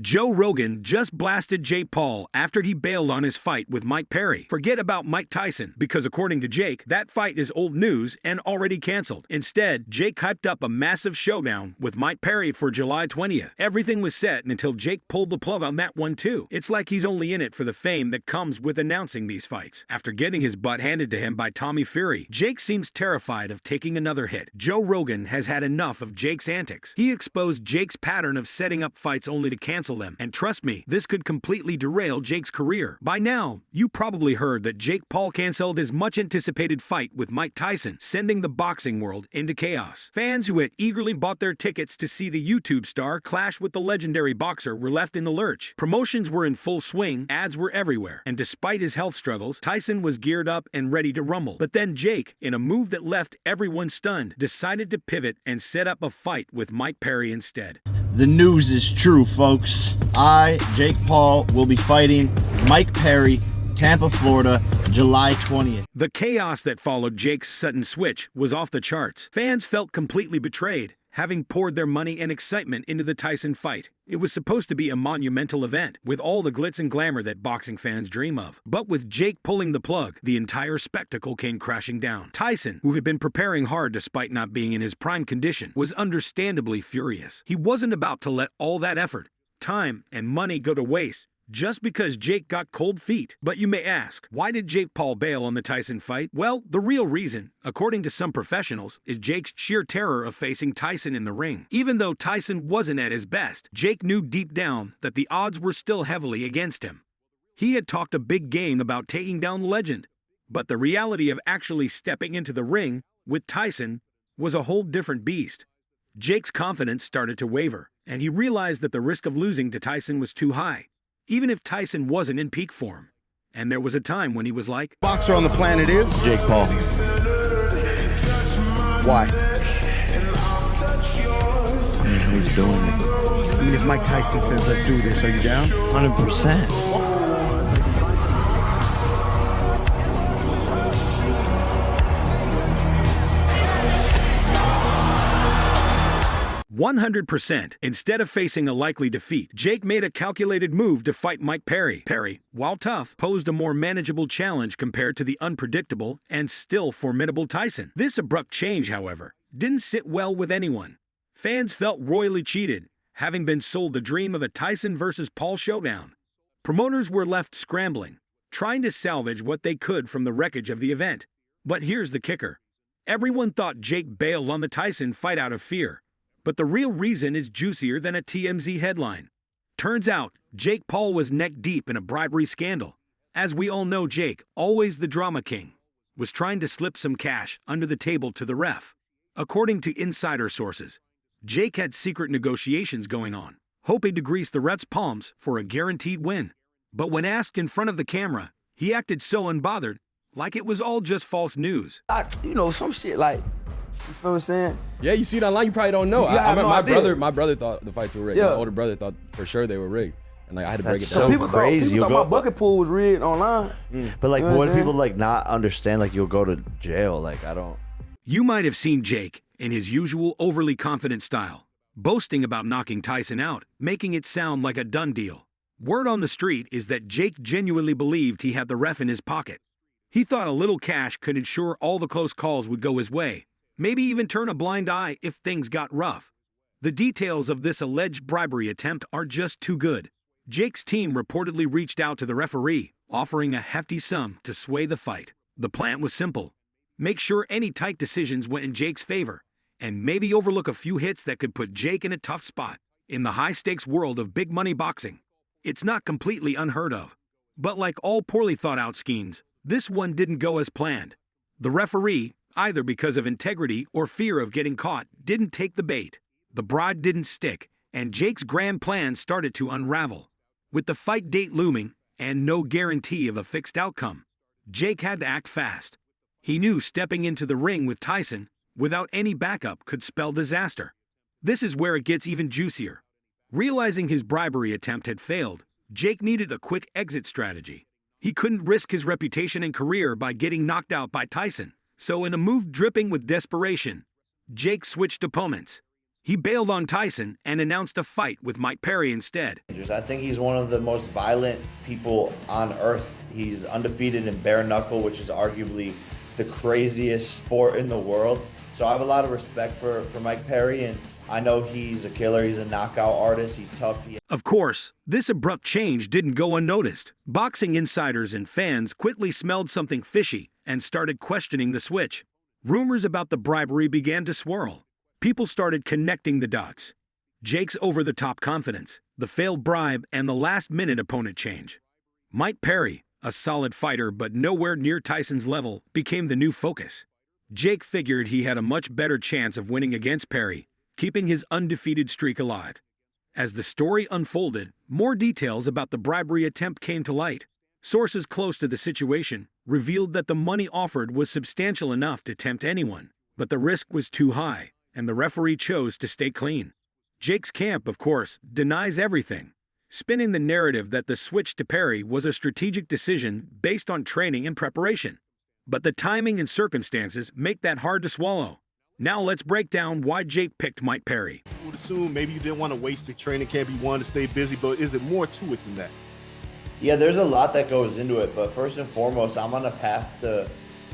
Joe Rogan just blasted Jake Paul after he bailed on his fight with Mike Perry. Forget about Mike Tyson, because according to Jake, that fight is old news and already canceled. Instead, Jake hyped up a massive showdown with Mike Perry for July 20th. Everything was set until Jake pulled the plug on that one too. It's like he's only in it for the fame that comes with announcing these fights. After getting his butt handed to him by Tommy Fury, Jake seems terrified of taking another hit. Joe Rogan has had enough of Jake's antics. He exposed Jake's pattern of setting up fights only to cancel them, and trust me, this could completely derail Jake's career. By now, you probably heard that Jake Paul canceled his much-anticipated fight with Mike Tyson, sending the boxing world into chaos. Fans who had eagerly bought their tickets to see the YouTube star clash with the legendary boxer were left in the lurch. Promotions were in full swing, ads were everywhere, and despite his health struggles, Tyson was geared up and ready to rumble. But then Jake, in a move that left everyone stunned, decided to pivot and set up a fight with Mike Perry instead. The news is true, folks. I, Jake Paul, will be fighting Mike Perry, Tampa, Florida, July 20th. The chaos that followed Jake's sudden switch was off the charts. Fans felt completely betrayed, having poured their money and excitement into the Tyson fight. It was supposed to be a monumental event, with all the glitz and glamour that boxing fans dream of. But with Jake pulling the plug, the entire spectacle came crashing down. Tyson, who had been preparing hard despite not being in his prime condition, was understandably furious. He wasn't about to let all that effort, time, and money go to waste just because Jake got cold feet. But you may ask, why did Jake Paul bail on the Tyson fight? Well, the real reason, according to some professionals, is Jake's sheer terror of facing Tyson in the ring. Even though Tyson wasn't at his best, Jake knew deep down that the odds were still heavily against him. He had talked a big game about taking down the legend, but the reality of actually stepping into the ring with Tyson was a whole different beast. Jake's confidence started to waver, and he realized that the risk of losing to Tyson was too high, even if Tyson wasn't in peak form. And there was a time when he was like, boxer on the planet is Jake Paul. Why? I mean, who's doing it? I mean, if Mike Tyson says, let's do this, are you down? 100%. 100%. Instead of facing a likely defeat, Jake made a calculated move to fight Mike Perry. Perry, while tough, posed a more manageable challenge compared to the unpredictable and still formidable Tyson. This abrupt change, however, didn't sit well with anyone. Fans felt royally cheated, having been sold the dream of a Tyson versus Paul showdown. Promoters were left scrambling, trying to salvage what they could from the wreckage of the event. But here's the kicker. Everyone thought Jake bailed on the Tyson fight out of fear. But the real reason is juicier than a TMZ headline. Turns out, Jake Paul was neck-deep in a bribery scandal. As we all know, Jake, always the drama king, was trying to slip some cash under the table to the ref. According to insider sources, Jake had secret negotiations going on, hoping to grease the ref's palms for a guaranteed win. But when asked in front of the camera, he acted so unbothered, like it was all just false news. Some shit like, you feel what I'm saying? Yeah, you see it online, you probably don't know. Yeah, my brother thought the fights were rigged. Yeah. My older brother thought for sure they were rigged. And like I had to break it so down. People crazy. thought my bucket pool was rigged online. But like, You know what what do I'm people like not understand? Like, you'll go to jail. Like, I don't. You might have seen Jake in his usual overly confident style, boasting about knocking Tyson out, making it sound like a done deal. Word on the street is that Jake genuinely believed he had the ref in his pocket. He thought a little cash could ensure all the close calls would go his way, maybe even turn a blind eye if things got rough. The details of this alleged bribery attempt are just too good. Jake's team reportedly reached out to the referee, offering a hefty sum to sway the fight. The plan was simple. Make sure any tight decisions went in Jake's favor, and maybe overlook a few hits that could put Jake in a tough spot. In the high-stakes world of big-money boxing, it's not completely unheard of. But like all poorly thought-out schemes, this one didn't go as planned. The referee, either because of integrity or fear of getting caught, didn't take the bait. The bribe didn't stick, and Jake's grand plan started to unravel. With the fight date looming and no guarantee of a fixed outcome, Jake had to act fast. He knew stepping into the ring with Tyson without any backup could spell disaster. This is where it gets even juicier. Realizing his bribery attempt had failed, Jake needed a quick exit strategy. He couldn't risk his reputation and career by getting knocked out by Tyson. So in a move dripping with desperation, Jake switched opponents. He bailed on Tyson and announced a fight with Mike Perry instead. I think he's one of the most violent people on earth. He's undefeated in bare knuckle, which is arguably the craziest sport in the world. So I have a lot of respect for Mike Perry, and I know he's a killer. He's a knockout artist. He's tough. Of course, this abrupt change didn't go unnoticed. Boxing insiders and fans quickly smelled something fishy and started questioning the switch. Rumors about the bribery began to swirl. People started connecting the dots. Jake's over-the-top confidence, the failed bribe, and the last-minute opponent change. Mike Perry, a solid fighter but nowhere near Tyson's level, became the new focus. Jake figured he had a much better chance of winning against Perry, keeping his undefeated streak alive. As the story unfolded, more details about the bribery attempt came to light. Sources close to the situation revealed that the money offered was substantial enough to tempt anyone, but the risk was too high, and the referee chose to stay clean. Jake's camp, of course, denies everything, spinning the narrative that the switch to Perry was a strategic decision based on training and preparation. But the timing and circumstances make that hard to swallow. Now let's break down why Jake picked Mike Perry. I would assume maybe you didn't want to waste the training camp, you wanted to stay busy, but is it more to it than that? Yeah, there's a lot that goes into it, but first and foremost, I'm on a path to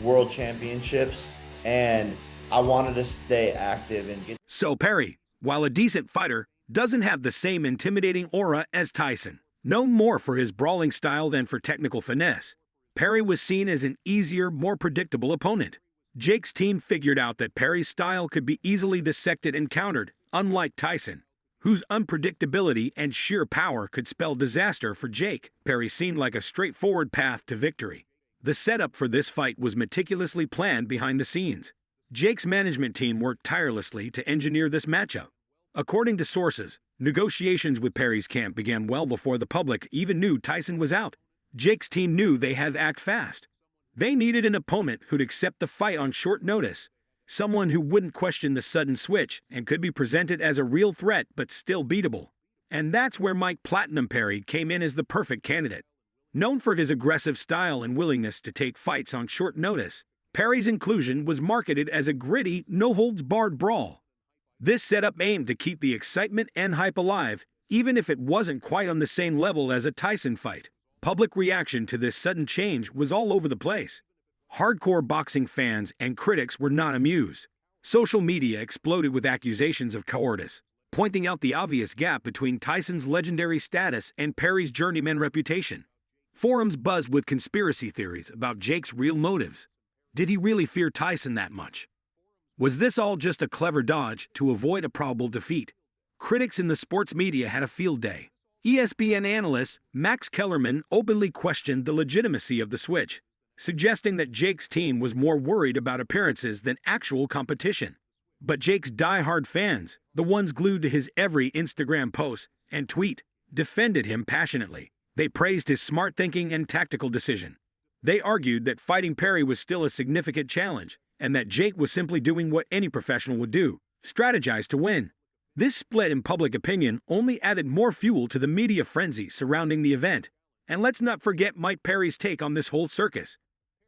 world championships, and I wanted to stay active and get... So Perry, while a decent fighter, doesn't have the same intimidating aura as Tyson. Known more for his brawling style than for technical finesse, Perry was seen as an easier, more predictable opponent. Jake's team figured out that Perry's style could be easily dissected and countered, unlike Tyson, whose unpredictability and sheer power could spell disaster for Jake. Perry seemed like a straightforward path to victory. The setup for this fight was meticulously planned behind the scenes. Jake's management team worked tirelessly to engineer this matchup. According to sources, negotiations with Perry's camp began well before the public even knew Tyson was out. Jake's team knew they had to act fast. They needed an opponent who'd accept the fight on short notice, someone who wouldn't question the sudden switch and could be presented as a real threat but still beatable. And that's where Mike "Platinum" Perry came in as the perfect candidate. Known for his aggressive style and willingness to take fights on short notice, Perry's inclusion was marketed as a gritty, no-holds-barred brawl. This setup aimed to keep the excitement and hype alive, even if it wasn't quite on the same level as a Tyson fight. Public reaction to this sudden change was all over the place. Hardcore boxing fans and critics were not amused. Social media exploded with accusations of cowardice, pointing out the obvious gap between Tyson's legendary status and Perry's journeyman reputation. Forums buzzed with conspiracy theories about Jake's real motives. Did he really fear Tyson that much? Was this all just a clever dodge to avoid a probable defeat? Critics in the sports media had a field day. ESPN analyst Max Kellerman openly questioned the legitimacy of the switch, suggesting that Jake's team was more worried about appearances than actual competition. But Jake's die-hard fans, the ones glued to his every Instagram post and tweet, defended him passionately. They praised his smart thinking and tactical decision. They argued that fighting Perry was still a significant challenge, and that Jake was simply doing what any professional would do, strategize to win. This split in public opinion only added more fuel to the media frenzy surrounding the event. And let's not forget Mike Perry's take on this whole circus.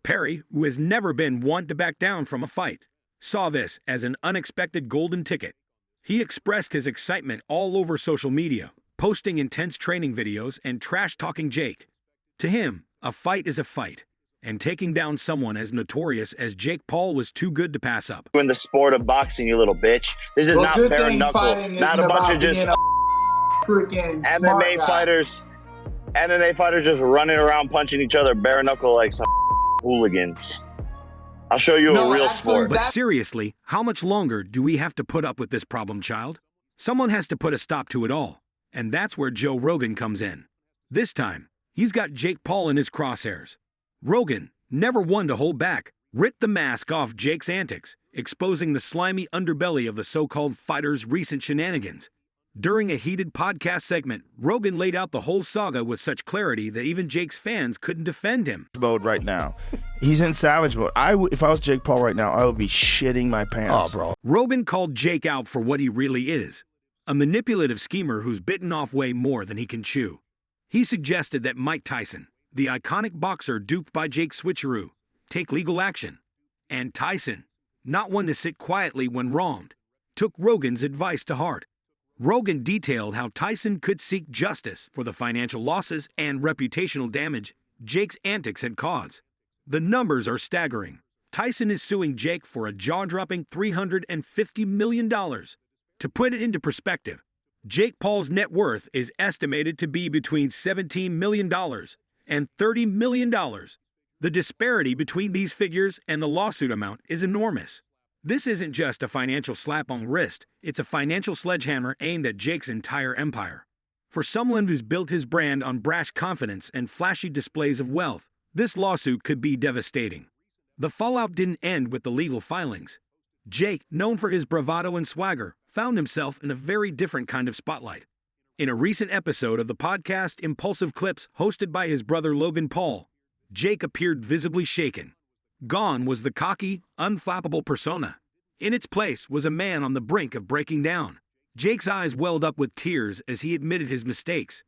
Perry, who has never been one to back down from a fight, saw this as an unexpected golden ticket. He expressed his excitement all over social media, posting intense training videos and trash-talking Jake. To him, a fight is a fight, and taking down someone as notorious as Jake Paul was too good to pass up. In the sport of boxing, you little bitch. This is not bare knuckle. Not a bunch of just freaking MMA fighters. MMA fighters just running around punching each other bare knuckle like some hooligans. I'll show you a real sport. But seriously, how much longer do we have to put up with this problem child? Someone has to put a stop to it all. And that's where Joe Rogan comes in. This time, he's got Jake Paul in his crosshairs. Rogan, never one to hold back, ripped the mask off Jake's antics, exposing the slimy underbelly of the so-called fighter's recent shenanigans. During a heated podcast segment, Rogan laid out the whole saga with such clarity that even Jake's fans couldn't defend him. Mode right now. He's in savage mode. If I was Jake Paul right now, I would be shitting my pants. Oh, bro. Rogan called Jake out for what he really is, a manipulative schemer who's bitten off way more than he can chew. He suggested that Mike Tyson, the iconic boxer duped by Jake's switcheroo, take legal action. And Tyson, not one to sit quietly when wronged, took Rogan's advice to heart. Rogan detailed how Tyson could seek justice for the financial losses and reputational damage Jake's antics had caused. The numbers are staggering. Tyson is suing Jake for a jaw-dropping $350 million. To put it into perspective, Jake Paul's net worth is estimated to be between $17 million and $30 million. The disparity between these figures and the lawsuit amount is enormous. This isn't just a financial slap on the wrist, it's a financial sledgehammer aimed at Jake's entire empire. For someone who's built his brand on brash confidence and flashy displays of wealth, this lawsuit could be devastating. The fallout didn't end with the legal filings. Jake, known for his bravado and swagger, found himself in a very different kind of spotlight. In a recent episode of the podcast Impulsive Clips hosted by his brother Logan Paul, Jake appeared visibly shaken. Gone was the cocky, unflappable persona. In its place was a man on the brink of breaking down. Jake's eyes welled up with tears as he admitted his mistakes.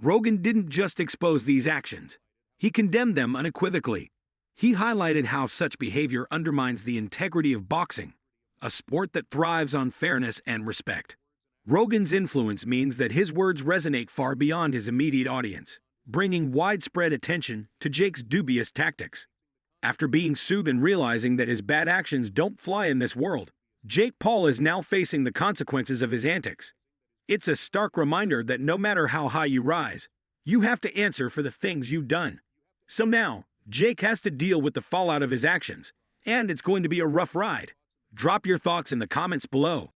Rogan didn't just expose these actions. He condemned them unequivocally. He highlighted how such behavior undermines the integrity of boxing, a sport that thrives on fairness and respect. Rogan's influence means that his words resonate far beyond his immediate audience, bringing widespread attention to Jake's dubious tactics. After being sued and realizing that his bad actions don't fly in this world, Jake Paul is now facing the consequences of his antics. It's a stark reminder that no matter how high you rise, you have to answer for the things you've done. So now, Jake has to deal with the fallout of his actions, and it's going to be a rough ride. Drop your thoughts in the comments below.